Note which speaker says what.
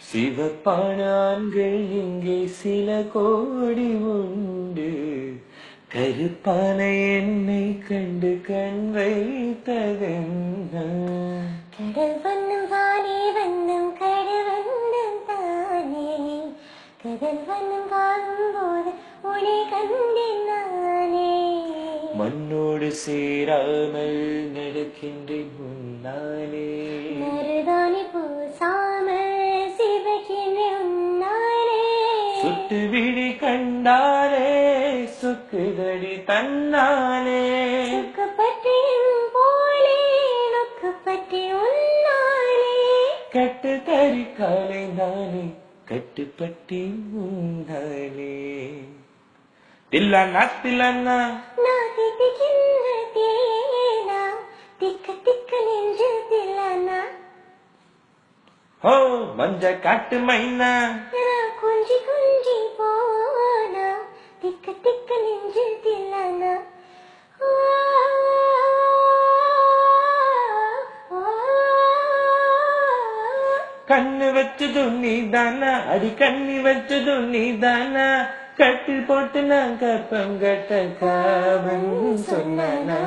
Speaker 1: சிவப்பான ஆண்கள் இங்கே சில கோடி உண்டு. கருப்பான என்னை கண்டு கண் வைத்ததென்ன?
Speaker 2: கடல் வண்ணம் வானே வண்ணம் கடவண்ணம் தானே. கடல் வண்ணம் வாழும்போது உனை கண்டேன் நானே.
Speaker 1: மண்ணோடு சேராமல் நடக்கின்றேன் முன்னாலே.
Speaker 2: மருதாணி பூசாமல் சிவக்கின்றேன் உன்னாலே.
Speaker 1: சுட்டு விழி கண்டாலே சொக்குதடி தன்னாலே.
Speaker 2: சொக்கப்பட்டேன் போலே நொக்கப்பட்டே உன்னாலே.
Speaker 1: கட்டு தறி காலை நானே கட்டுப்பட்டேன் முன்னாலே. தில்லானா தில்லானா
Speaker 2: நான் தித்திக்கின்ற தேனா திக்க திக்க நெஞ்சு தில்லானா.
Speaker 1: ஓ மஞ்ச காட்டு மைனா
Speaker 2: நான் கொஞ்சி கொஞ்சி போனா திக்க திக்க நெஞ்சு தில்லானா.
Speaker 1: கண்ணு வச்சதும் நீதானா அடி கண்ணி வச்சதும் நீதானா. கட்டில் போட்டு நான் கப்பம் கட்ட காவன் சொன்னானா.